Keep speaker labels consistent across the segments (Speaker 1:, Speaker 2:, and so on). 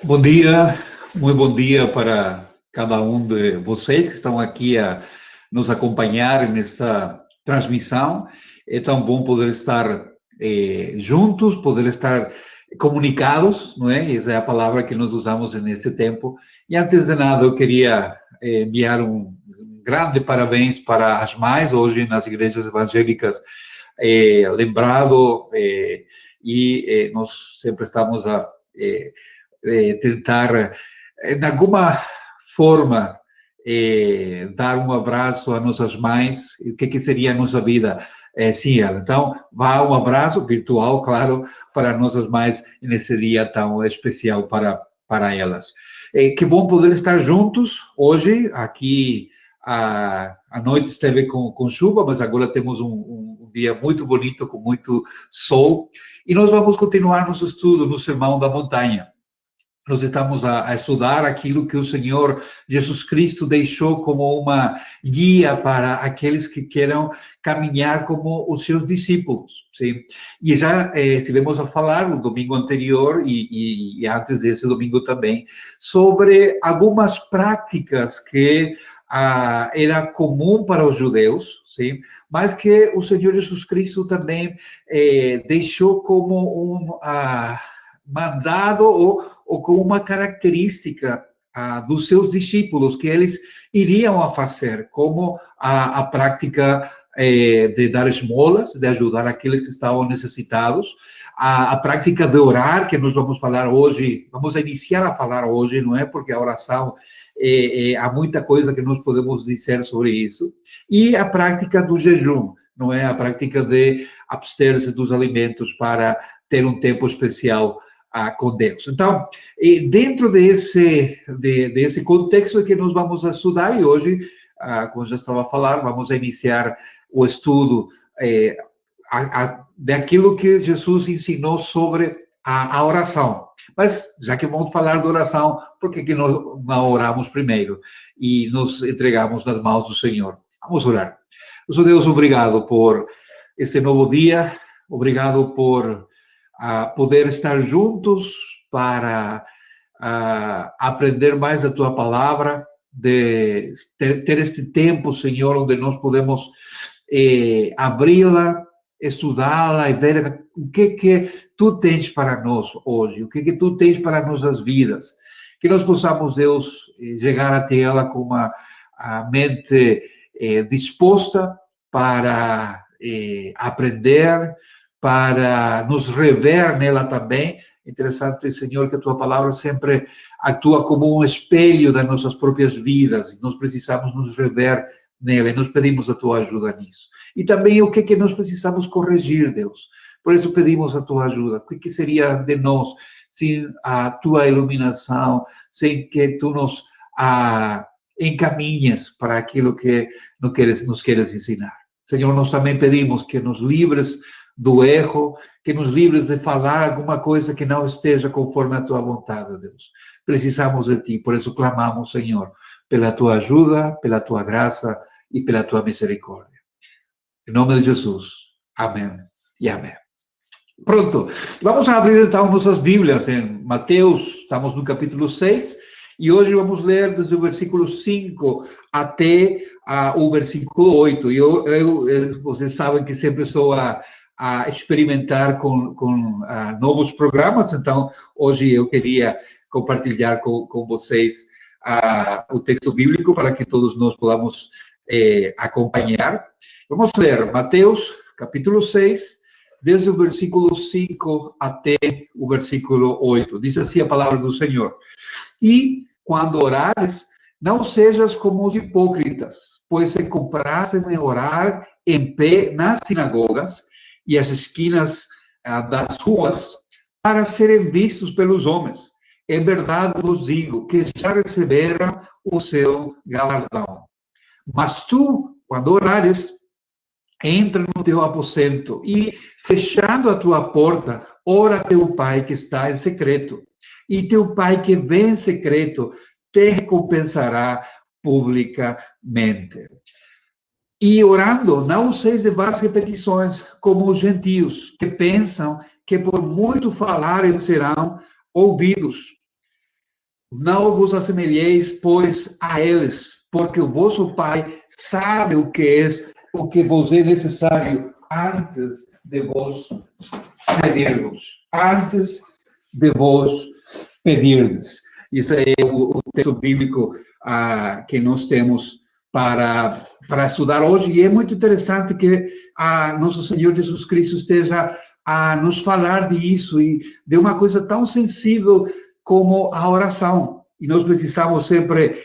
Speaker 1: Bom dia, muito bom dia para cada um de vocês que estão aqui a nos acompanhar nesta transmissão. É tão bom poder estar juntos, poder estar comunicados, não é? Essa é a palavra que nós usamos nesse tempo. E antes de nada, eu queria enviar um grande parabéns para as mães hoje nas igrejas evangélicas, lembrado, nós sempre estamos a tentar, de alguma forma, dar um abraço a nossas mães. O que seria a nossa vida sem ela? Então, vá um abraço virtual, claro, para nossas mães nesse dia tão especial para elas. Que bom poder estar juntos hoje. Aqui a noite esteve com chuva, mas agora temos um dia muito bonito, com muito sol. E nós vamos continuar nosso estudo no Sermão da Montanha. Nós estamos a estudar aquilo que o Senhor Jesus Cristo deixou como uma guia para aqueles que queiram caminhar como os seus discípulos, sim? E já estivemos a falar no domingo anterior e antes desse domingo também sobre algumas práticas que era comum para os judeus, sim? Mas que o Senhor Jesus Cristo também deixou como um mandado ou com uma característica dos seus discípulos que eles iriam a fazer, como a prática de dar esmolas, de ajudar aqueles que estavam necessitados, a prática de orar, que nós vamos falar hoje, vamos iniciar a falar hoje, não é? Porque a oração, há muita coisa que nós podemos dizer sobre isso, e a prática do jejum, não é? A prática de abster-se dos alimentos para ter um tempo especial com Deus. Então, dentro desse contexto que nós vamos estudar, e hoje, como já estava a falar, vamos iniciar o estudo daquilo que Jesus ensinou sobre a oração. Mas, já que vamos falar de oração, por que nós não oramos primeiro e nos entregamos nas mãos do Senhor? Vamos orar. Nosso Deus, obrigado por este novo dia, obrigado por poder estar juntos para aprender mais da tua palavra, de ter este tempo, Senhor, onde nós podemos abri-la, estudá-la e ver o que tu tens para nós hoje, o que tu tens para nossas vidas. Que nós possamos, Deus, chegar até ela com uma mente disposta para aprender, para nos rever nela também. Interessante, Senhor, que a tua palavra sempre atua como um espelho das nossas próprias vidas, e nós precisamos nos rever nela, e nós pedimos a tua ajuda nisso. E também o que nós precisamos corrigir, Deus. Por isso pedimos a tua ajuda. O que seria de nós sem a tua iluminação, sem que tu nos encaminhes para aquilo que nos queres ensinar. Senhor, nós também pedimos que nos livres do erro, que nos livres de falar alguma coisa que não esteja conforme a tua vontade, Deus. Precisamos de ti, por isso clamamos, Senhor, pela tua ajuda, pela tua graça e pela tua misericórdia. Em nome de Jesus. Amém e amém. Pronto, vamos abrir então nossas Bíblias em Mateus, estamos no capítulo 6, e hoje vamos ler desde o versículo 5 até o versículo 8. Vocês sabem que sempre sou a experimentar com novos programas, então hoje eu queria compartilhar com vocês o texto bíblico para que todos nós podamos acompanhar. Vamos ler Mateus, capítulo 6, desde o versículo 5 até o versículo 8. Diz assim a palavra do Senhor. E quando orares, não sejas como os hipócritas, pois se comprazem em orar em pé nas sinagogas e as esquinas das ruas, para serem vistos pelos homens. Em verdade vos digo que já receberam o seu galardão. Mas tu, quando orares, entra no teu aposento e, fechando a tua porta, ora a teu pai que está em secreto. E teu pai que vem em secreto te recompensará publicamente. E orando, não useis de vãs repetições, como os gentios, que pensam que por muito falarem serão ouvidos. Não vos assemelheis, pois, a eles, porque o vosso Pai sabe o que vos é necessário antes de vos pedir-vos. Antes de vos pedir-vos. Isso é o texto bíblico que nós temos para estudar hoje. E é muito interessante que nosso Senhor Jesus Cristo esteja a nos falar disso e de uma coisa tão sensível como a oração. E nós precisamos sempre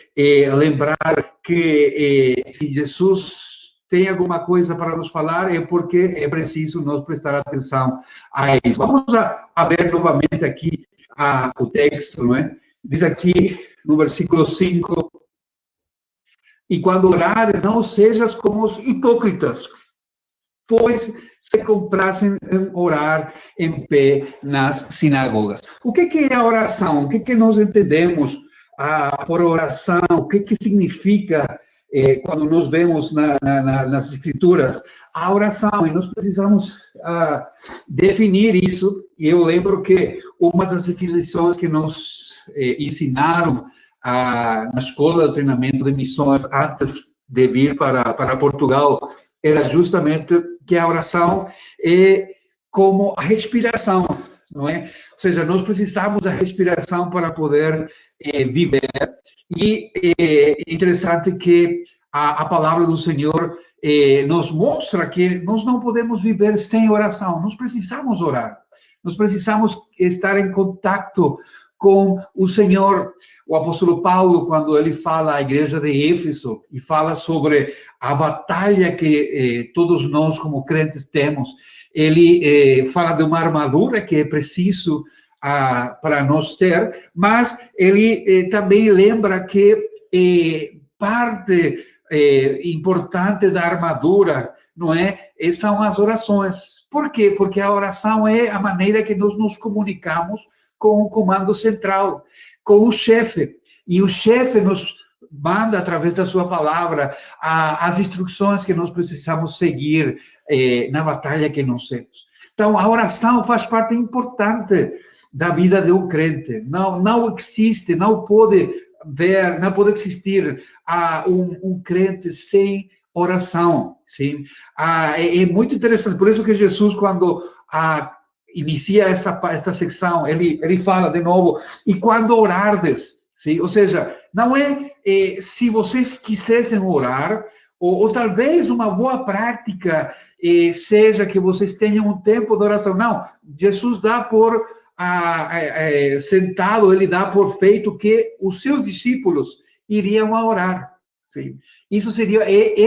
Speaker 1: lembrar que se Jesus tem alguma coisa para nos falar, é porque é preciso nós prestar atenção a isso. Vamos a ver novamente aqui o texto, não é? Diz aqui no versículo 5, e quando orares, não sejas como os hipócritas, pois se comprassem em orar em pé nas sinagogas. O que é a oração? O que nós entendemos por oração? O que significa quando nós vemos nas escrituras a oração? E nós precisamos definir isso. E eu lembro que uma das definições que nos ensinaram na escola de treinamento de missões antes de vir para Portugal era justamente que a oração é como a respiração, não é? Ou seja, nós precisamos da respiração para poder viver. E é interessante que a palavra do Senhor nos mostra que nós não podemos viver sem oração. Nós precisamos orar. Nós precisamos estar em contato com o Senhor. O apóstolo Paulo, quando ele fala à igreja de Éfeso e fala sobre a batalha que todos nós, como crentes, temos, ele fala de uma armadura que é preciso para nós ter, mas ele também lembra que parte importante da armadura, não é? São as orações. Por quê? Porque a oração é a maneira que nós nos comunicamos com o comando central, com o chefe. E o chefe nos manda, através da sua palavra, as instruções que nós precisamos seguir na batalha que nós temos. Então, a oração faz parte importante da vida de um crente. Não existe, não pode existir um crente sem oração. Sim? É muito interessante. Por isso que Jesus, quando inicia essa secção, ele fala de novo, e quando orardes, sim? Ou seja, não é se vocês quisessem orar, ou talvez uma boa prática seja que vocês tenham um tempo de oração. Não, Jesus dá por sentado, ele dá por feito que os seus discípulos iriam a orar. Sim? Isso seria,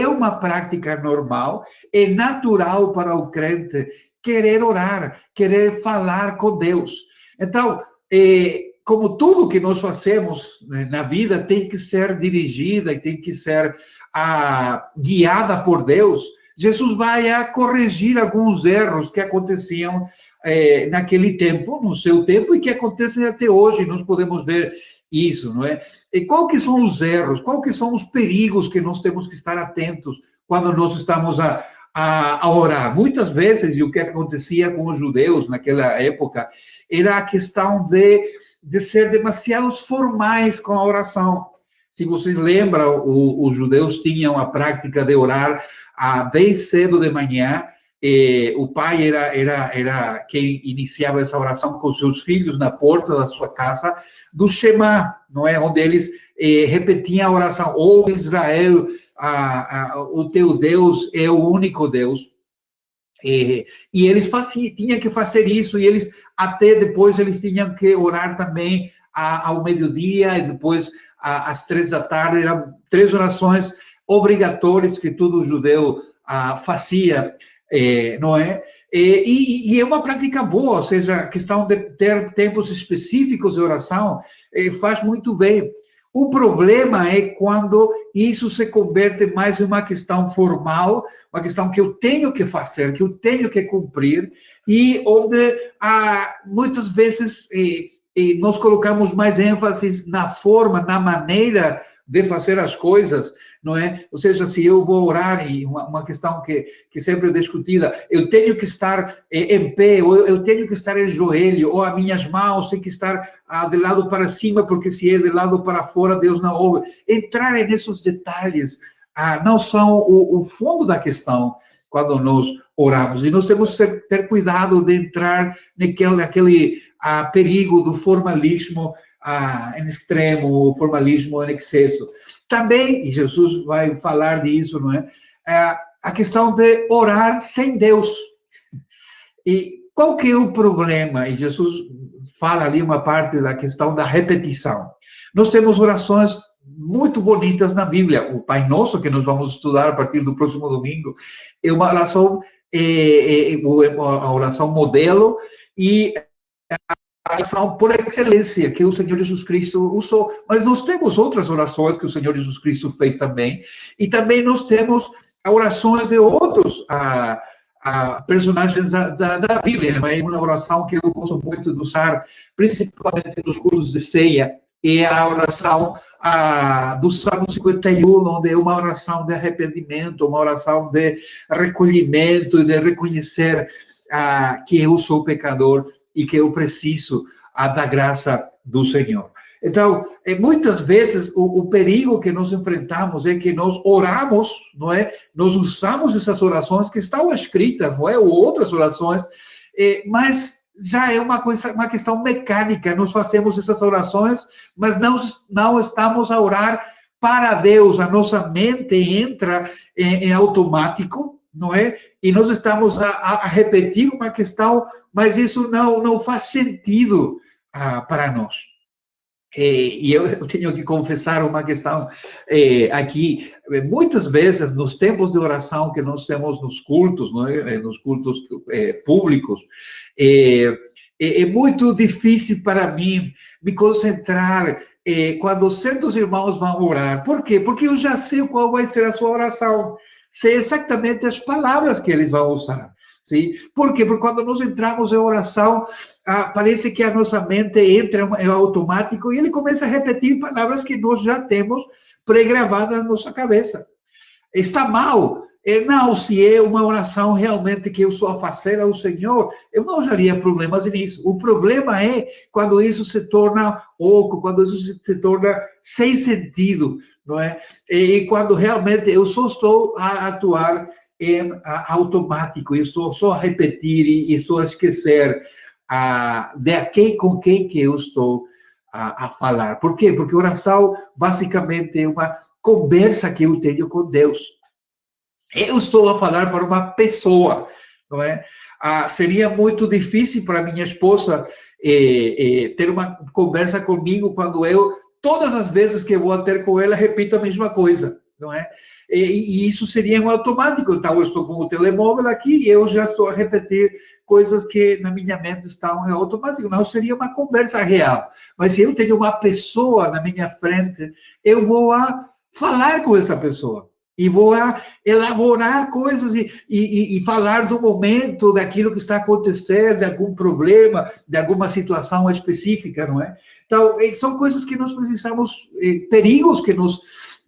Speaker 1: uma prática normal, é natural para o crente querer orar, querer falar com Deus. Então, como tudo que nós fazemos na vida tem que ser dirigida e tem que ser guiada por Deus, Jesus vai corrigir alguns erros que aconteciam naquele tempo, no seu tempo, e que acontecem até hoje. Nós podemos ver isso, não é? E qual que são os erros, qual que são os perigos que nós temos que estar atentos quando nós estamos a orar? Muitas vezes, e o que acontecia com os judeus naquela época, era a questão de ser demasiado formais com a oração. Se vocês lembram, os judeus tinham a prática de orar bem cedo de manhã. O pai era quem iniciava essa oração com seus filhos na porta da sua casa, do Shema, não é? Onde eles repetiam a oração: "Ó Israel, o teu Deus é o único Deus". E eles tinham que fazer isso, e eles até depois eles tinham que orar também ao meio-dia, e depois às 3 da tarde. Eram 3 orações obrigatórias que todo judeu fazia, não é? E é uma prática boa, ou seja, a questão de ter tempos específicos de oração faz muito bem. O problema é quando isso se converte mais em uma questão formal, uma questão que eu tenho que fazer, que eu tenho que cumprir, e onde muitas vezes nós colocamos mais ênfase na forma, na maneira de fazer as coisas, não é? Ou seja, se eu vou orar, e uma questão que sempre é discutida, eu tenho que estar em pé, ou eu tenho que estar em joelho, ou as minhas mãos têm que estar de lado para cima, porque se é de lado para fora, Deus não ouve. Entrar nesses detalhes não são o fundo da questão quando nós oramos. E nós temos que ter cuidado de entrar naquele perigo do formalismo em extremo, o formalismo em excesso. Também, e Jesus vai falar disso, não é? A questão de orar sem Deus. E qual que é o problema? E Jesus fala ali uma parte da questão da repetição. Nós temos orações muito bonitas na Bíblia. O Pai Nosso, que nós vamos estudar a partir do próximo domingo, é uma oração, a oração modelo e a oração por excelência que o Senhor Jesus Cristo usou. Mas nós temos outras orações que o Senhor Jesus Cristo fez também. E também nós temos orações de outros personagens da Bíblia. É uma oração que eu gosto muito de usar, principalmente nos cultos de ceia. É a oração do Salmo 51, onde é uma oração de arrependimento, uma oração de recolhimento e de reconhecer que eu sou pecador e que eu preciso da graça do Senhor. Então, muitas vezes, o perigo que nós enfrentamos é que nós oramos, não é? Nós usamos essas orações que estão escritas, não é? Ou outras orações, mas já é uma questão mecânica. Nós fazemos essas orações, mas não estamos a orar para Deus. A nossa mente entra em automático, não é? E nós estamos a repetir uma questão, mas isso não faz sentido para nós. E eu tenho que confessar uma questão aqui. Muitas vezes, nos tempos de oração que nós temos nos cultos, não é? Nos cultos públicos, é muito difícil para mim me concentrar quando certos irmãos vão orar. Por quê? Porque eu já sei qual vai ser a sua oração. Sei exatamente as palavras que eles vão usar. Sim? Por quê? Porque quando nós entramos em oração, parece que a nossa mente entra em automático e ele começa a repetir palavras que nós já temos pré-gravadas na nossa cabeça. Está mal? Não, se é uma oração realmente que eu sou a fazer ao Senhor, eu não haveria problemas nisso. O problema é quando isso se torna oco, quando isso se torna sem sentido, não é? E quando realmente eu só estou a atuar em automático, eu estou só a repetir e estou a esquecer com quem que eu estou a falar. Por quê? Porque oração basicamente é uma conversa que eu tenho com Deus. Eu estou a falar para uma pessoa, não é? Seria muito difícil para minha esposa ter uma conversa comigo quando eu, todas as vezes que eu vou ter com ela, repito a mesma coisa, não é? E isso seria um automático. Então, eu estou com o telemóvel aqui e eu já estou a repetir coisas que na minha mente estão em automático. Não seria uma conversa real. Mas se eu tenho uma pessoa na minha frente, eu vou a falar com essa pessoa. E vou a elaborar coisas e falar do momento, daquilo que está acontecendo, de algum problema, de alguma situação específica, não é? Então, são coisas que nós precisamos, perigos que nós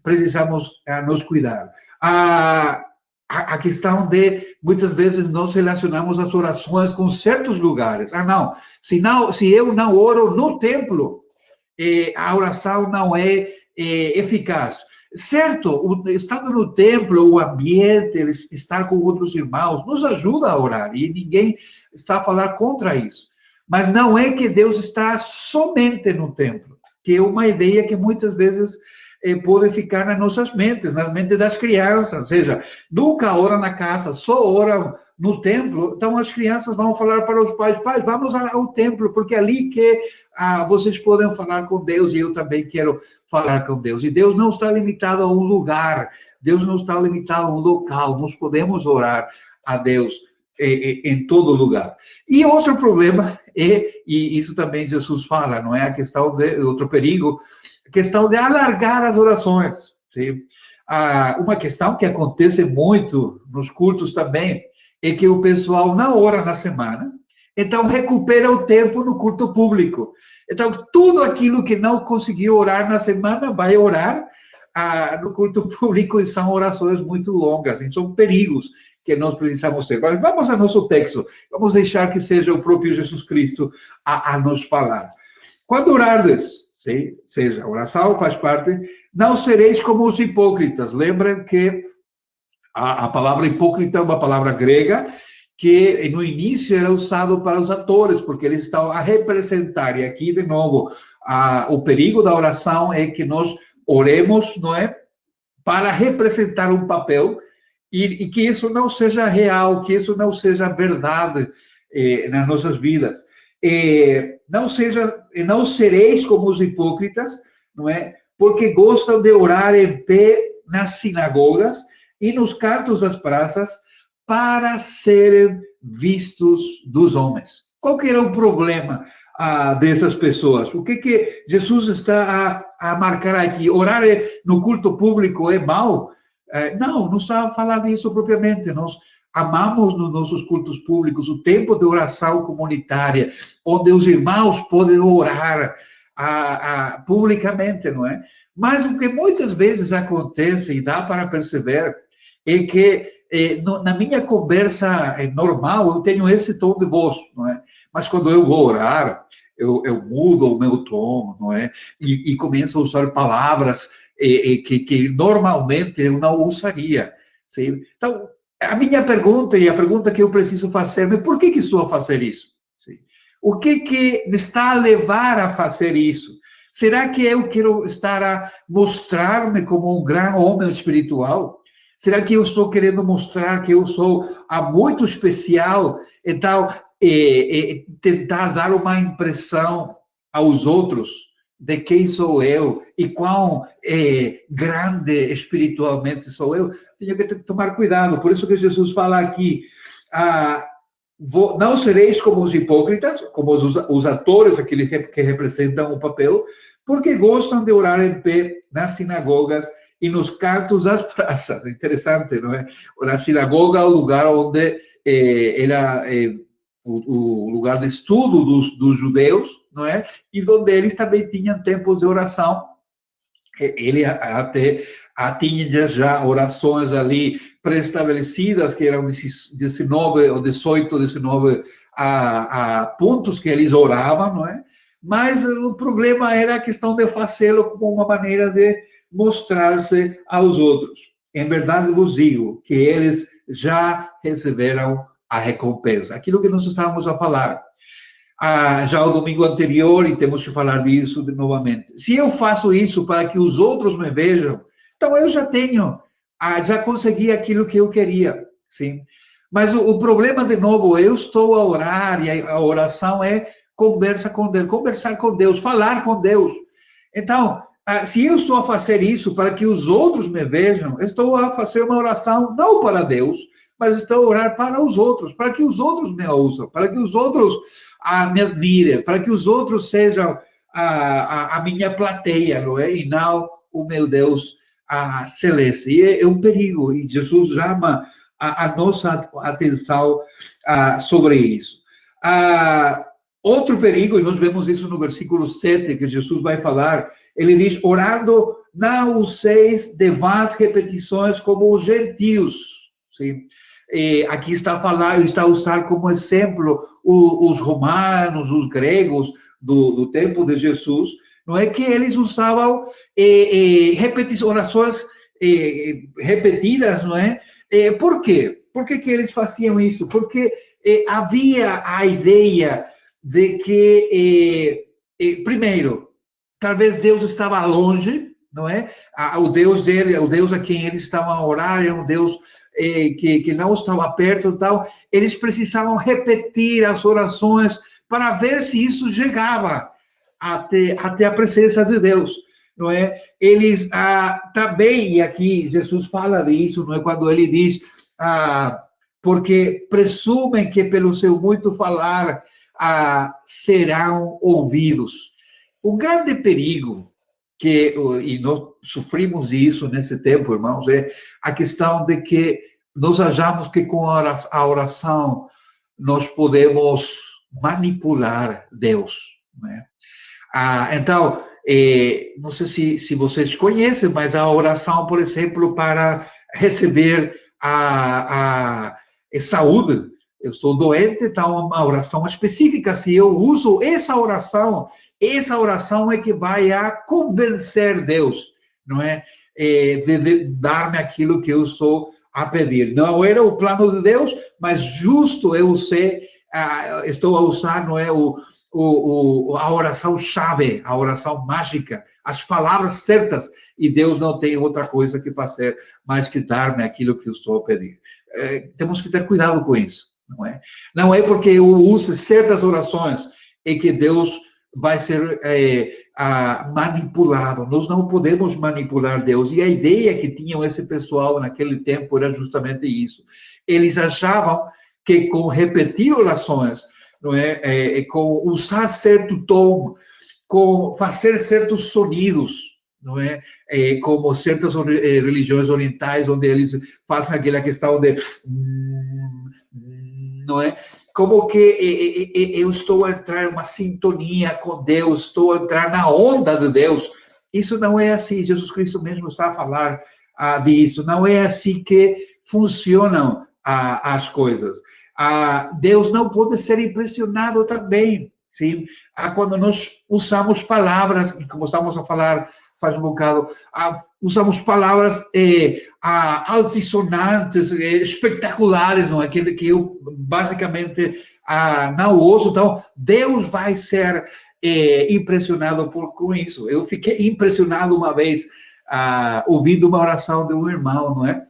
Speaker 1: precisamos nos cuidar. A questão de, muitas vezes, nós relacionamos as orações com certos lugares. Não, se eu não oro no templo, a oração não é eficaz. Certo, estando no templo, o ambiente, estar com outros irmãos, nos ajuda a orar, e ninguém está a falar contra isso. Mas não é que Deus está somente no templo, que é uma ideia que muitas vezes pode ficar nas nossas mentes, nas mentes das crianças. Ou seja, nunca oram na casa, só oram no templo. Então, as crianças vão falar para os pais: pai, vamos ao templo, porque é ali que vocês podem falar com Deus, e eu também quero falar com Deus. E Deus não está limitado a um lugar, Deus não está limitado a um local. Nós podemos orar a Deus em todo lugar. E outro problema e isso também Jesus fala, não é? A questão de outro perigo, a questão de alargar as orações. Sim? Uma questão que acontece muito nos cultos também é que o pessoal não ora na semana, então recupera o tempo no culto público. Então, tudo aquilo que não conseguiu orar na semana, vai orar no culto público e são orações muito longas, e são perigos que nós precisamos ter. Mas vamos ao nosso texto, vamos deixar que seja o próprio Jesus Cristo a nos falar. Quando orardes, sim, seja, a oração faz parte, não sereis como os hipócritas. Lembrem que a palavra hipócrita é uma palavra grega que no início era usado para os atores, porque eles estão a representar, e aqui de novo, o perigo da oração é que nós oremos, não é, para representar um papel, e que isso não seja real, que isso não seja verdade nas nossas vidas. Não sereis como os hipócritas, não é? Porque gostam de orar em pé nas sinagogas e nos cantos das praças para serem vistos dos homens. Qual que era o problema dessas pessoas? O que Jesus está a marcar aqui? Orar no culto público é mal? Não está a falar disso propriamente. Nós amamos nos nossos cultos públicos o tempo de oração comunitária, onde os irmãos podem orar publicamente, não é? Mas o que muitas vezes acontece, e dá para perceber, é que na minha conversa normal eu tenho esse tom de voz, não é? Mas quando eu vou orar, eu mudo o meu tom, não é? E começo a usar palavras que normalmente eu não usaria, sim? Então, a minha pergunta, e a pergunta que eu preciso fazer, é por que estou a fazer isso? Sim. O que me está a levar a fazer isso? Será que eu quero estar a mostrar-me como um grande homem espiritual? Será que eu estou querendo mostrar que eu sou muito especial? Então, tentar dar uma impressão aos outros de quem sou eu e quão grande espiritualmente sou eu, tenho que tomar cuidado. Por isso que Jesus fala aqui, não sereis como os hipócritas, como os atores, aqueles que representam o papel, porque gostam de orar em pé nas sinagogas e nos cantos das praças. Interessante, não é? A sinagoga é o lugar onde era o lugar de estudo dos judeus, não é? E onde eles também tinham tempos de oração. Ele até tinha já orações ali pré-estabelecidas, que eram 19 ou 18, 19 pontos que eles oravam, não é? Mas o problema era a questão de fazê-lo como uma maneira de mostrar-se aos outros. Em verdade vos digo que eles já receberam a recompensa. Aquilo que nós estávamos a falar já o domingo anterior, e temos que falar disso novamente. Se eu faço isso para que os outros me vejam, então eu já tenho, já consegui aquilo que eu queria, sim. Mas o problema, de novo, eu estou a orar, e a oração é conversar com Deus, falar com Deus. Então, se eu estou a fazer isso para que os outros me vejam, estou a fazer uma oração não para Deus, mas estou a orar para os outros, para que os outros me ouçam, para que os outros me admirem, para que os outros sejam a minha plateia, não é? E não o meu Deus celeste. E é um perigo, e Jesus chama a nossa atenção sobre isso. Outro perigo, e nós vemos isso no versículo 7, que Jesus vai falar, ele diz, orando, não useis de vãs repetições como os gentios. Sim? Aqui está a usar como exemplo os romanos, os gregos do tempo de Jesus, não é que eles usavam orações repetidas, não é? Por quê? Por que eles faziam isso? Porque havia a ideia de que, primeiro, talvez Deus estava longe, não é? O Deus dele, o Deus a quem eles estavam a orar, era um Deus que não estava perto, então eles precisavam repetir as orações para ver se isso chegava até a presença de Deus, não é? Eles também, e aqui Jesus fala disso, não é? Quando ele diz, porque presumem que pelo seu muito falar serão ouvidos. O grande perigo e nós sofrimos isso nesse tempo, irmãos, é a questão de que nós achamos que com a oração nós podemos manipular Deus, né? Então, Não sei se vocês conhecem, mas a oração, por exemplo, para receber a saúde. Eu estou doente, então uma oração específica. Se eu uso essa oração é que vai a convencer Deus, não é? De dar-me aquilo que eu estou a pedir. Não era o plano de Deus, mas justo eu sei, estou a usar, não é, a oração chave, a oração mágica, as palavras certas, e Deus não tem outra coisa que fazer mais que dar-me aquilo que eu estou a pedir. Temos que ter cuidado com isso, não é? Não é porque eu uso certas orações é que Deus vai ser manipulado. Nós não podemos manipular Deus. E a ideia que tinham esse pessoal naquele tempo era justamente isso. Eles achavam que com repetir orações, não é, com usar certo tom, com fazer certos sonidos, não é, como certas religiões orientais, onde eles fazem aquela questão de não é? Como que eu estou a entrar em uma sintonia com Deus, estou a entrar na onda de Deus. Isso não é assim. Jesus Cristo mesmo está a falar disso. Não é assim que funcionam as coisas. Deus não pode ser impressionado também. Sim? Quando nós usamos palavras, como estamos a falar faz um bocado, usamos palavras altisonantes, espetaculares, não é? Aquilo que eu basicamente não uso. Então, Deus vai ser impressionado com isso. Eu fiquei impressionado uma vez ouvindo uma oração de um irmão, não é?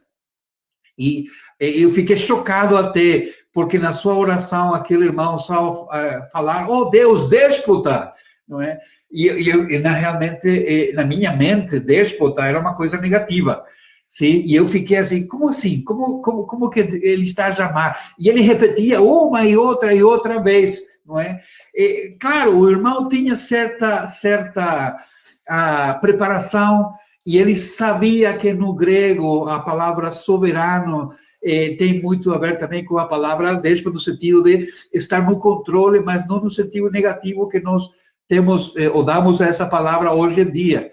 Speaker 1: E eu fiquei chocado até, porque na sua oração aquele irmão só falar, oh Deus, déspota, não é? E realmente, na minha mente, déspota era uma coisa negativa, sim? E eu fiquei assim, como assim? Como que ele está a chamar? E ele repetia uma e outra vez, não é? Claro, o irmão tinha certa preparação, e ele sabia que no grego a palavra soberano tem muito a ver também com a palavra déspota, no sentido de estar no controle, mas não no sentido negativo que nós temos ou damos a essa palavra hoje em dia.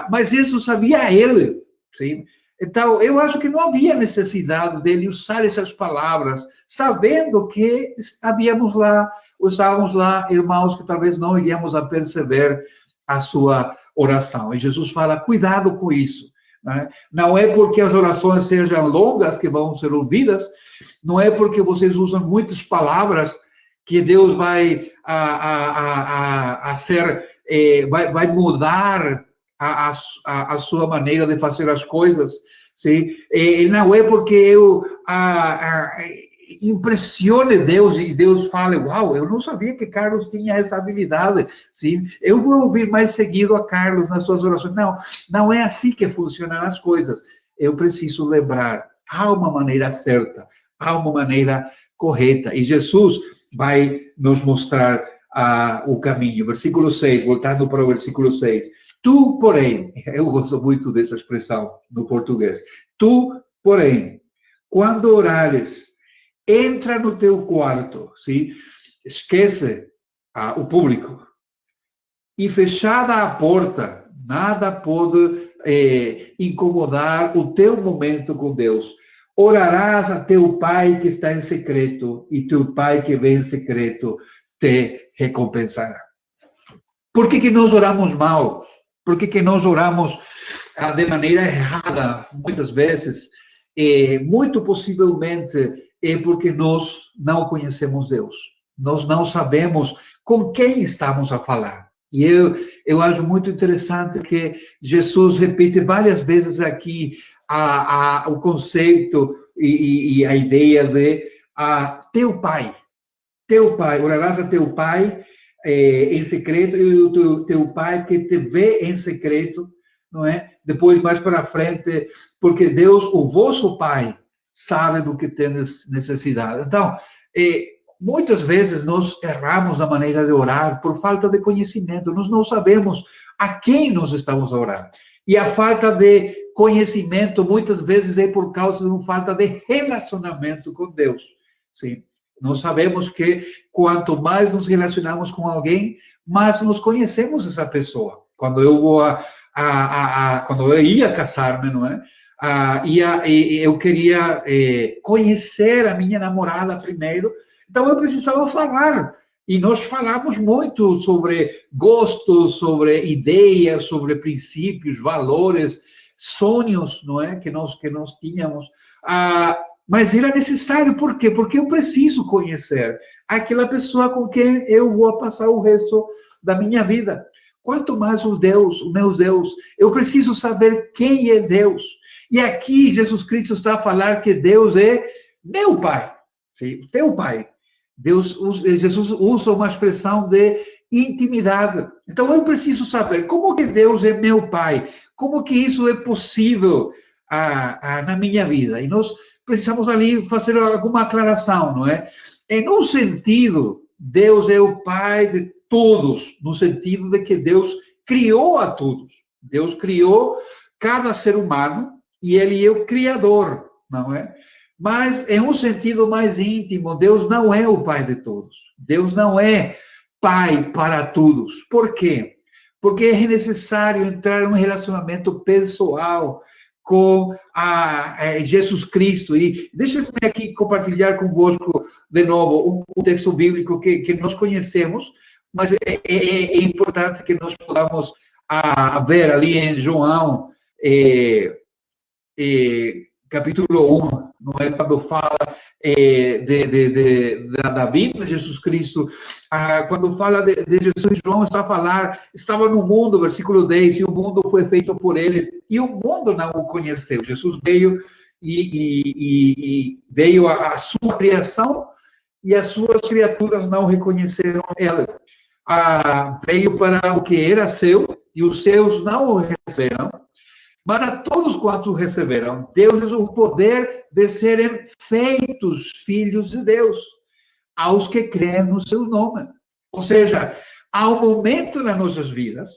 Speaker 1: Mas isso sabia ele, sim? Então, eu acho que não havia necessidade dele usar essas palavras, sabendo que estávamos lá, irmãos, que talvez não iríamos a perceber a sua oração. E Jesus fala, cuidado com isso. Né? Não é porque as orações sejam longas que vão ser ouvidas, não é porque vocês usam muitas palavras que Deus vai vai mudar a sua maneira de fazer as coisas, sim? Não é porque eu impressione Deus e Deus fale, uau, eu não sabia que Carlos tinha essa habilidade, sim? Eu vou ouvir mais seguido a Carlos nas suas orações. Não é assim que funcionam as coisas. Eu preciso lembrar, há uma maneira certa, há uma maneira correta, e Jesus vai nos mostrar o caminho. Versículo 6, voltando para o versículo 6. Tu, porém, eu gosto muito dessa expressão no português. Tu, porém, quando orares, entra no teu quarto, sim? Esquece o público. E fechada a porta, nada pode incomodar o teu momento com Deus. Orarás a teu pai que está em secreto, e teu pai que vem em secreto te recompensará. Por que nós oramos mal? Por que nós oramos de maneira errada, muitas vezes? Muito possivelmente é porque nós não conhecemos Deus. Nós não sabemos com quem estamos a falar. E eu acho muito interessante que Jesus repete várias vezes aqui o conceito e a ideia de teu pai, orarás a teu pai em secreto, e o teu pai que te vê em secreto, não é? Depois, mais para frente, porque Deus, o vosso pai, sabe do que tendes necessidade. Então, muitas vezes nós erramos na maneira de orar por falta de conhecimento. Nós não sabemos a quem nós estamos a orar. E a falta de conhecimento, muitas vezes, é por causa de uma falta de relacionamento com Deus. Sim. Nós sabemos que quanto mais nos relacionamos com alguém, mas nós conhecemos essa pessoa. Quando eu vou quando eu ia casar-me, não é? Eu queria conhecer a minha namorada primeiro, então eu precisava falar. E nós falamos muito sobre gostos, sobre ideias, sobre princípios, valores, sonhos, não é? Que nós tínhamos. Mas era necessário, por quê? Porque eu preciso conhecer aquela pessoa com quem eu vou passar o resto da minha vida. Quanto mais o meu Deus, eu preciso saber quem é Deus. E aqui Jesus Cristo está a falar que Deus é meu Pai, sim, teu Pai. Jesus usa uma expressão de intimidade. Então eu preciso saber como que Deus é meu Pai, como que isso é possível na minha vida. E nós precisamos ali fazer alguma aclaração, não é? Em um sentido, Deus é o Pai de todos, no sentido de que Deus criou a todos. Deus criou cada ser humano e ele é o Criador, não é? Mas, em um sentido mais íntimo, Deus não é o Pai de todos. Deus não é Pai para todos. Por quê? Porque é necessário entrar em um relacionamento pessoal com Jesus Cristo. E deixa eu aqui compartilhar convosco, de novo, um texto bíblico que nós conhecemos, mas é importante que nós podamos ver ali em João, capítulo 1, não é? Quando fala da vida de Jesus Cristo, quando fala de Jesus, João está a falar, estava no mundo, versículo 10, e o mundo foi feito por ele, e o mundo não o conheceu. Jesus veio e veio a sua criação, e as suas criaturas não reconheceram ele. Veio para o que era seu, e os seus não o receberam. Mas a todos quantos receberam, deu-lhes o poder de serem feitos filhos de Deus, aos que creem no seu nome. Ou seja, há um momento nas nossas vidas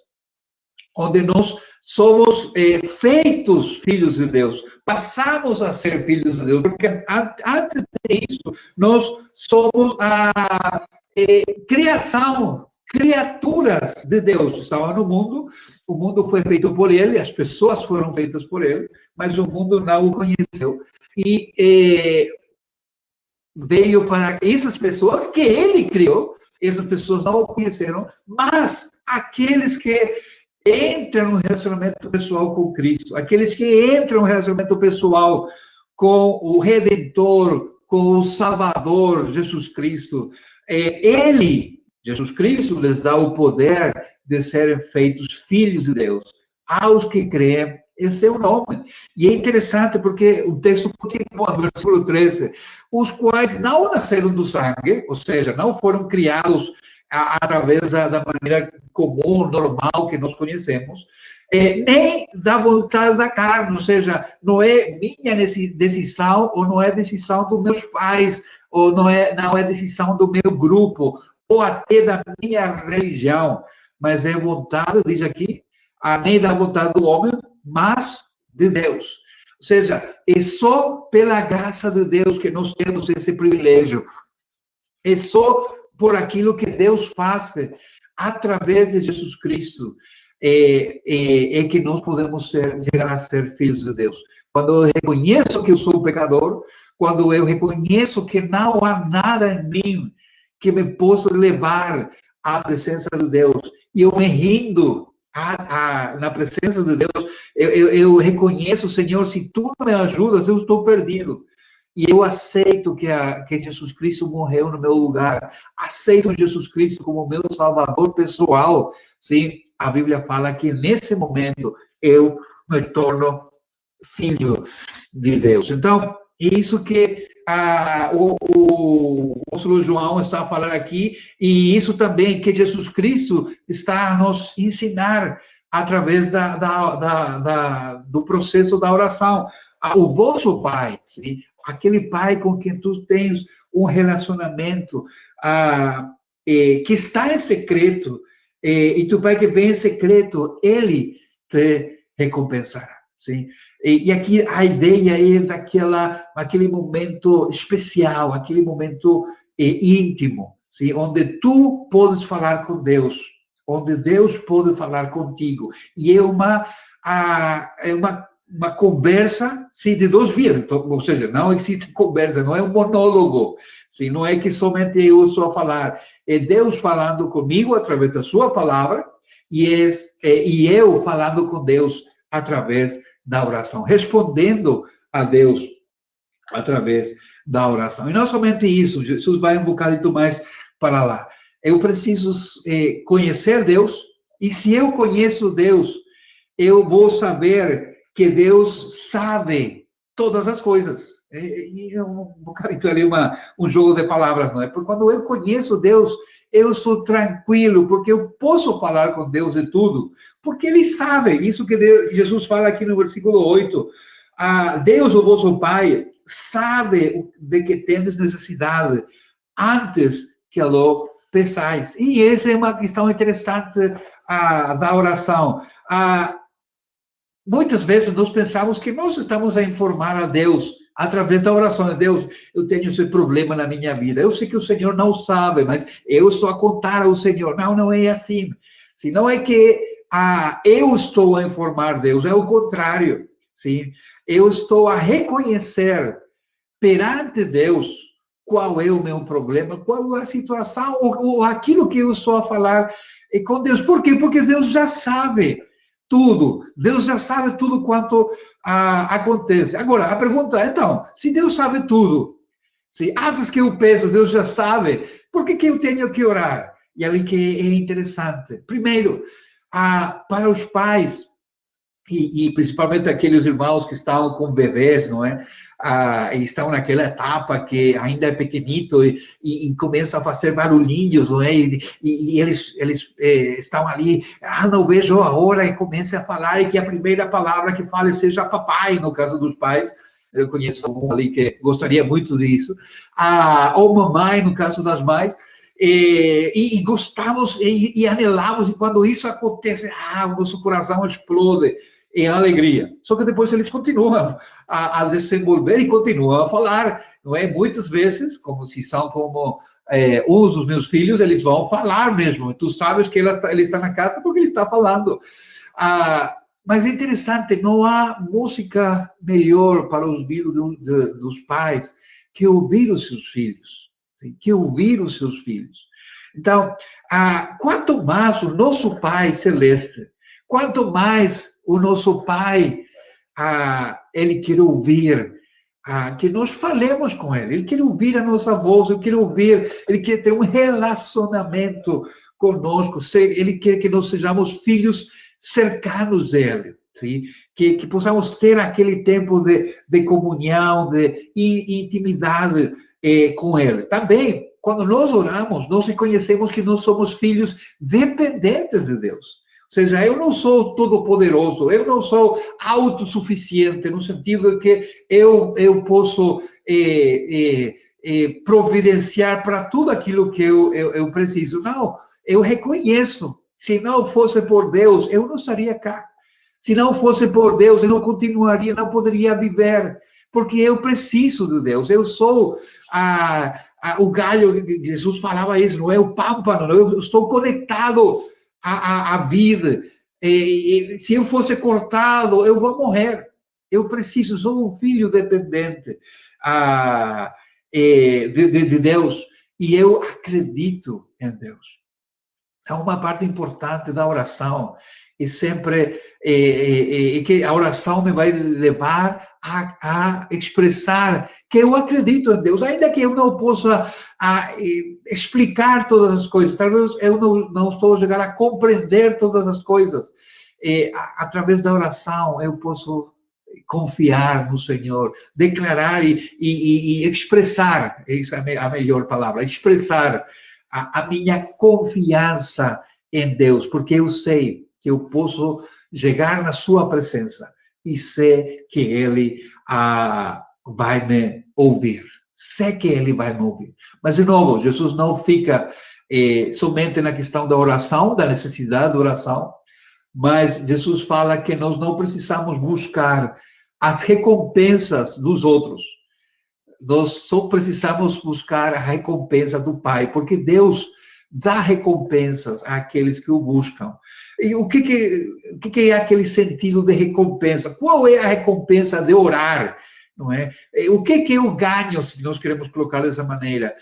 Speaker 1: onde nós somos feitos filhos de Deus, passamos a ser filhos de Deus, porque antes disso, nós somos a criação, criaturas de Deus. Estava no mundo, o mundo foi feito por ele, as pessoas foram feitas por ele, mas o mundo não o conheceu. E veio para essas pessoas que ele criou, essas pessoas não o conheceram, mas aqueles que entram no relacionamento pessoal com Cristo, aqueles que entram no relacionamento pessoal com o Redentor, com o Salvador, Jesus Cristo, Jesus Cristo lhes dá o poder de serem feitos filhos de Deus, aos que creem em seu nome. E é interessante porque o texto continua no versículo 13, os quais não nasceram do sangue, ou seja, não foram criados através da maneira comum, normal que nós conhecemos, nem da vontade da carne, ou seja, não é minha decisão, ou não é decisão dos meus pais, ou não é decisão do meu grupo, ou até da minha religião, mas é vontade, diz aqui, nem da vontade do homem, mas de Deus. Ou seja, é só pela graça de Deus que nós temos esse privilégio. É só por aquilo que Deus faz através de Jesus Cristo que nós podemos chegar a ser filhos de Deus. Quando eu reconheço que eu sou um pecador, quando eu reconheço que não há nada em mim que me possa levar à presença de Deus, e eu me rindo na presença de Deus, eu reconheço, Senhor, se tu não me ajudas, eu estou perdido. E eu aceito que Jesus Cristo morreu no meu lugar, aceito Jesus Cristo como meu salvador pessoal. Sim, a Bíblia fala que nesse momento eu me torno filho de Deus. Então, é isso que o apóstolo João está a falar aqui, e isso também que Jesus Cristo está a nos ensinar através do processo da oração. O vosso Pai, sim, aquele Pai com quem tu tens um relacionamento que está em secreto, e tu Pai que vem em secreto, ele te recompensará. Sim? E aqui a ideia é daquele momento especial, aquele momento íntimo, sim? Onde tu podes falar com Deus, onde Deus pode falar contigo. E é uma conversa, sim, de duas vias. Então, ou seja, não existe conversa, não é um monólogo. Sim, não é que somente eu estou a falar. É Deus falando comigo através da sua palavra e eu falando com Deus através da oração, respondendo a Deus através da oração. E não somente isso, Jesus vai um bocadinho mais para lá. Eu preciso conhecer Deus, e se eu conheço Deus, eu vou saber que Deus sabe todas as coisas. E um bocadinho ali um jogo de palavras, não é? Porque quando eu conheço Deus, eu sou tranquilo, porque eu posso falar com Deus de tudo, porque Ele sabe. Isso que Jesus fala aqui no versículo 8. Deus, o vosso Pai, sabe de que tendes necessidade antes que alô peçais. E essa é uma questão interessante da oração. Muitas vezes nós pensamos que nós estamos a informar a Deus através da oração. Deus, eu tenho esse problema na minha vida. Eu sei que o Senhor não sabe, mas eu estou a contar ao Senhor. Não, não é assim. Se não é que eu estou a informar Deus, é o contrário. Sim? Eu estou a reconhecer perante Deus qual é o meu problema, qual é a situação, ou aquilo que eu estou a falar com Deus. Por quê? Porque Deus já sabe tudo. Deus já sabe tudo quanto acontece. Agora, a pergunta é, então, se Deus sabe tudo, se antes que eu peça, Deus já sabe, por que eu tenho que orar? E ali que é interessante. Primeiro, para os pais, e principalmente aqueles irmãos que estão com bebês, não é? E estão naquela etapa que ainda é pequenito e começa a fazer barulhinhos, não é? E eles estão ali, não vejo a hora, e começa a falar, e que a primeira palavra que fale seja papai, no caso dos pais. Eu conheço um ali que gostaria muito disso. Ou mamãe, no caso das mães. E gostamos e anelamos, e quando isso acontece, o nosso coração explode em alegria. Só que depois eles continuam a desenvolver e continuam a falar, não é? Muitas vezes, como se são como uns dos meus filhos, eles vão falar mesmo. Tu sabes que ele está na casa porque ele está falando. Mas é interessante, não há música melhor para os ouvidos dos pais que ouvir os seus filhos. Que ouvir os seus filhos. Então, quanto mais o nosso Pai Celeste, quanto mais o nosso Pai, Ele quer ouvir, que nós falemos com Ele quer ouvir a nossa voz, Ele quer ter um relacionamento conosco, Ele quer que nós sejamos filhos cercanos dEle, sim? Que possamos ter aquele tempo de comunhão, de intimidade com Ele. Também, quando nós oramos, nós reconhecemos que nós somos filhos dependentes de Deus. Ou seja, eu não sou todo-poderoso, eu não sou autossuficiente, no sentido de que eu posso providenciar para tudo aquilo que eu preciso. Não, eu reconheço. Se não fosse por Deus, eu não estaria cá. Se não fosse por Deus, eu não continuaria, não poderia viver. Porque eu preciso de Deus. Eu sou o galho, Jesus falava isso, não é o pâmpano, não, eu estou conectado à vida. Se eu fosse cortado, eu vou morrer. Eu preciso, sou um filho dependente de Deus. E eu acredito em Deus. É uma parte importante da oração. E sempre que a oração me vai levar a expressar que eu acredito em Deus, ainda que eu não possa explicar todas as coisas, talvez eu não estou a chegar a compreender todas as coisas. Através da oração eu posso confiar no Senhor, declarar e expressar, essa é a melhor palavra, expressar a minha confiança em Deus, porque eu sei que eu posso chegar na sua presença e sei que Ele vai me ouvir. Sei que Ele vai me ouvir. Mas, de novo, Jesus não fica somente na questão da oração, da necessidade da oração, mas Jesus fala que nós não precisamos buscar as recompensas dos outros. Nós só precisamos buscar a recompensa do Pai, porque Deus dá recompensas àqueles que o buscam. E o que é aquele sentido de recompensa? Qual é a recompensa de orar? Não é? O que eu ganho, se nós queremos colocar dessa maneira?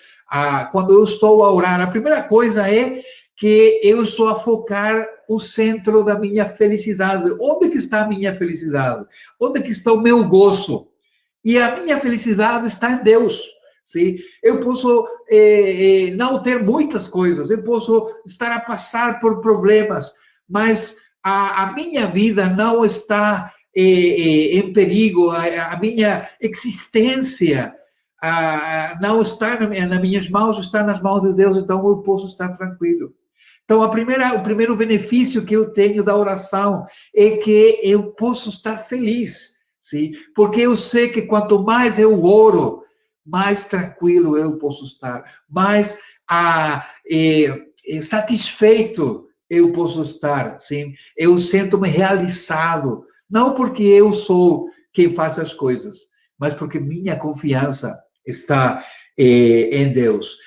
Speaker 1: Quando eu estou a orar, a primeira coisa é que eu estou a focar o centro da minha felicidade. Onde que está a minha felicidade? Onde que está o meu gozo? E a minha felicidade está em Deus. Sim? Eu posso não ter muitas coisas, eu posso estar a passar por problemas, mas a minha vida não está em perigo, a minha existência não está nas minhas mãos, está nas mãos de Deus, então eu posso estar tranquilo. Então, o primeiro benefício que eu tenho da oração é que eu posso estar feliz, sim? Porque eu sei que quanto mais eu oro, mais tranquilo eu posso estar, mais satisfeito eu posso estar, sim? Eu sinto-me realizado, não porque eu sou quem faz as coisas, mas porque minha confiança está em Deus.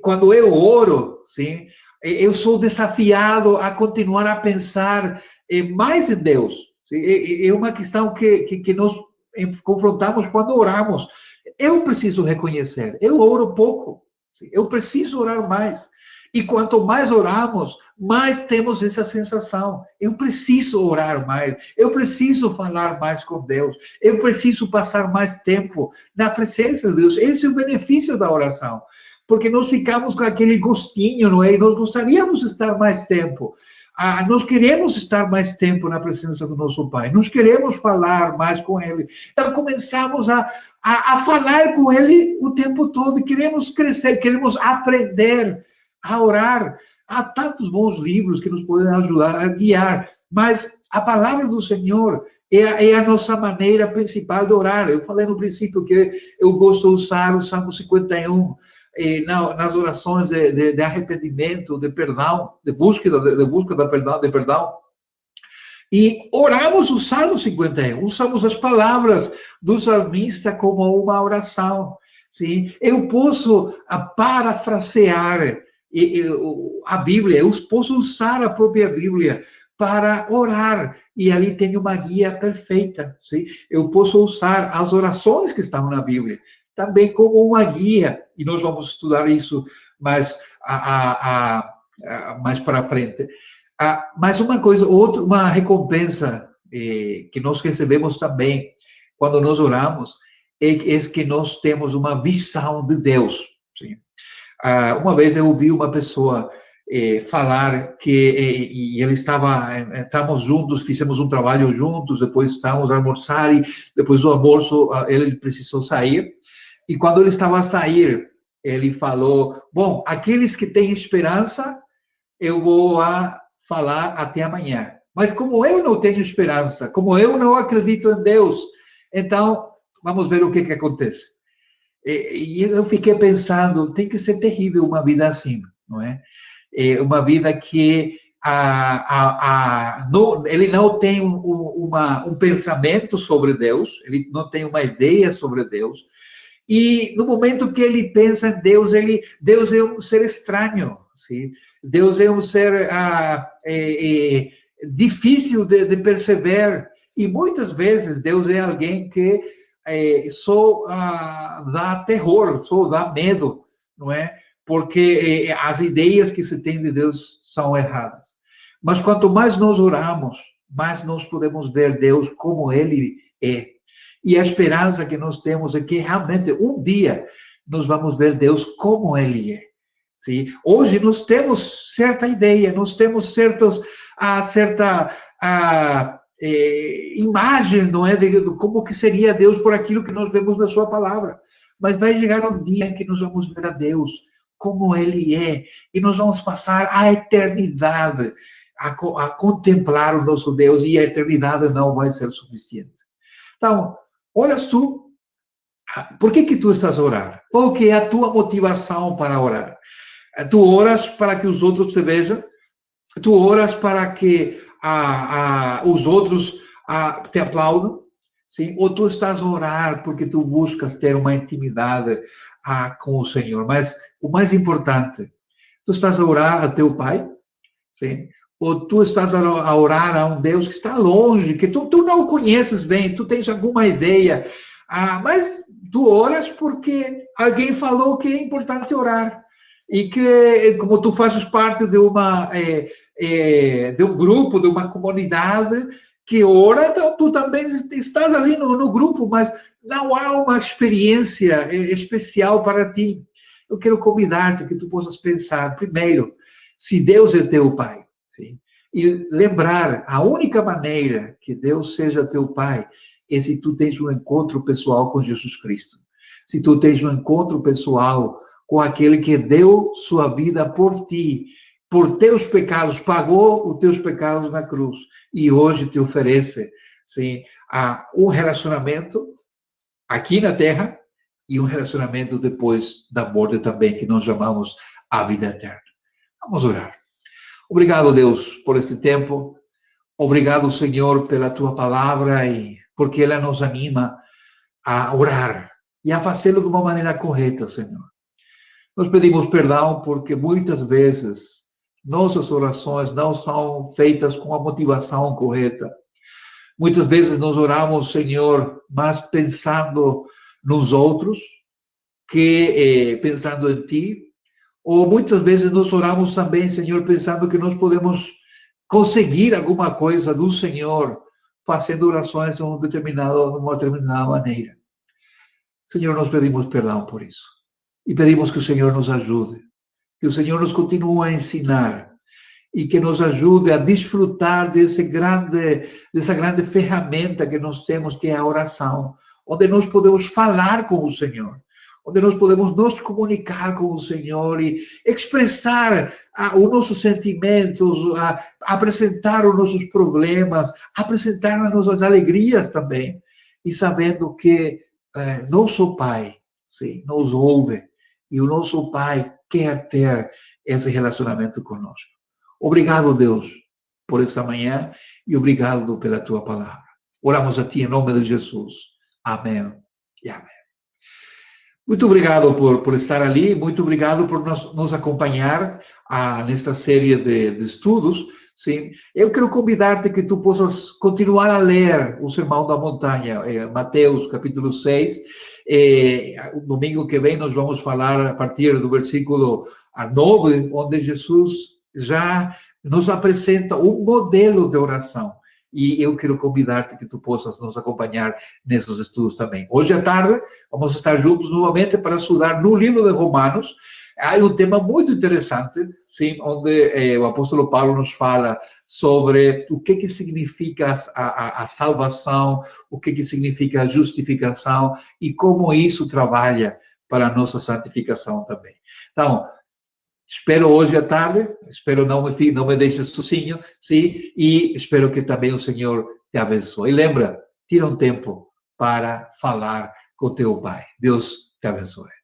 Speaker 1: Quando eu oro, sim, eu sou desafiado a continuar a pensar mais em Deus. É uma questão que nós confrontamos quando oramos. Eu preciso reconhecer, eu oro pouco, eu preciso orar mais. E quanto mais oramos, mais temos essa sensação. Eu preciso orar mais, eu preciso falar mais com Deus, eu preciso passar mais tempo na presença de Deus. Esse é o benefício da oração. Porque nós ficamos com aquele gostinho, não é? E nós gostaríamos de estar mais tempo. Nós queremos estar mais tempo na presença do nosso Pai. Nós queremos falar mais com Ele. Então, começamos a falar com Ele o tempo todo. E queremos crescer, queremos aprender a orar. Há tantos bons livros que nos podem ajudar a guiar. Mas a palavra do Senhor é a nossa maneira principal de orar. Eu falei no princípio que eu gosto de usar o Salmo 51, nas orações de arrependimento, de perdão, de busca de perdão. E oramos o Salmo 51, usamos as palavras do salmista como uma oração. Sim? Eu posso parafrasear a Bíblia, eu posso usar a própria Bíblia para orar, e ali tem uma guia perfeita. Sim? Eu posso usar as orações que estão na Bíblia também como uma guia, e nós vamos estudar isso mais para frente. Mas uma coisa, uma recompensa que nós recebemos também quando nós oramos é que nós temos uma visão de Deus. Sim? Uma vez eu ouvi uma pessoa falar que e ele estávamos juntos, fizemos um trabalho juntos, depois estávamos a almoçar e depois do almoço ele precisou sair. E quando ele estava a sair, ele falou: bom, aqueles que têm esperança, eu vou falar até amanhã. Mas como eu não tenho esperança, como eu não acredito em Deus, então vamos ver o que acontece. E eu fiquei pensando, tem que ser terrível uma vida assim, não é? Uma vida que ele não tem um pensamento sobre Deus, ele não tem uma ideia sobre Deus. E no momento que ele pensa em Deus, Deus é um ser estranho, sim? Deus é um ser difícil de perceber. E muitas vezes Deus é alguém que só dá terror, só dá medo, não é? Porque as ideias que se tem de Deus são erradas. Mas quanto mais nós oramos, mais nós podemos ver Deus como Ele é. E a esperança que nós temos é que realmente um dia nós vamos ver Deus como Ele é. Sim? Hoje nós temos certa ideia, nós temos certa imagem, não é, de como que seria Deus por aquilo que nós vemos na Sua palavra. Mas vai chegar um dia que nós vamos ver a Deus como Ele é e nós vamos passar a eternidade a contemplar o nosso Deus, e a eternidade não vai ser suficiente. Então, olhas tu, por que tu estás a orar? Qual que é a tua motivação para orar? Tu oras para que os outros te vejam? Tu oras para que os outros te aplaudam? Sim? Ou tu estás a orar porque tu buscas ter uma intimidade com o Senhor? Mas o mais importante, Tu estás a orar a teu pai? Sim. Ou tu estás a orar a um Deus que está longe, que tu não o conheces bem, tu tens alguma ideia, mas tu oras porque alguém falou que é importante orar. E que, como tu fazes parte de de um grupo, de uma comunidade que ora, então tu também estás ali no grupo, mas não há uma experiência especial para ti. Eu quero convidar-te que tu possas pensar, primeiro, se Deus é teu Pai, sim? E lembrar, a única maneira que Deus seja teu Pai é se tu tens um encontro pessoal com Jesus Cristo. Se tu tens um encontro pessoal com aquele que deu sua vida por ti, por teus pecados, pagou os teus pecados na cruz e hoje te oferece, sim, um relacionamento aqui na terra e um relacionamento depois da morte também, que nós chamamos a vida eterna. Vamos orar. Obrigado, Deus, por este tempo. Obrigado, Senhor, pela tua palavra e porque ela nos anima a orar e a fazê-lo de uma maneira correta, Senhor. Nós pedimos perdão porque muitas vezes nossas orações não são feitas com a motivação correta. Muitas vezes nós oramos, Senhor, mas pensando nos outros, que pensando em Ti. Ou muitas vezes nós oramos também, Senhor, pensando que nós podemos conseguir alguma coisa do Senhor, fazendo orações de uma determinada maneira. Senhor, nós pedimos perdão por isso. E pedimos que o Senhor nos ajude, que o Senhor nos continue a ensinar e que nos ajude a desfrutar dessa grande ferramenta que nós temos, que é a oração, onde nós podemos falar com o Senhor, onde nós podemos nos comunicar com o Senhor e expressar os nossos sentimentos, apresentar os nossos problemas, apresentar as nossas alegrias também, e sabendo que nosso Pai, sim, nos ouve, e o nosso Pai quer ter esse relacionamento conosco. Obrigado, Deus, por essa manhã e obrigado pela tua palavra. Oramos a Ti em nome de Jesus. Amém e amém. Muito obrigado por estar ali, muito obrigado por nos acompanhar nesta série de estudos. Sim, eu quero convidar-te que tu possas continuar a ler o Sermão da Montanha, Mateus capítulo 6. No domingo que vem nós vamos falar a partir do versículo 9, onde Jesus já nos apresenta um modelo de oração. E eu quero convidar-te que tu possas nos acompanhar nesses estudos também. Hoje à tarde, vamos estar juntos novamente para estudar no livro de Romanos. Há um tema muito interessante, sim, onde o apóstolo Paulo nos fala sobre o que significa a salvação, o que significa a justificação e como isso trabalha para a nossa santificação também. Então, espero hoje à tarde, espero não me deixe sozinho, sim, e espero que também o Senhor te abençoe. E lembra, tira um tempo para falar com teu Pai. Deus te abençoe.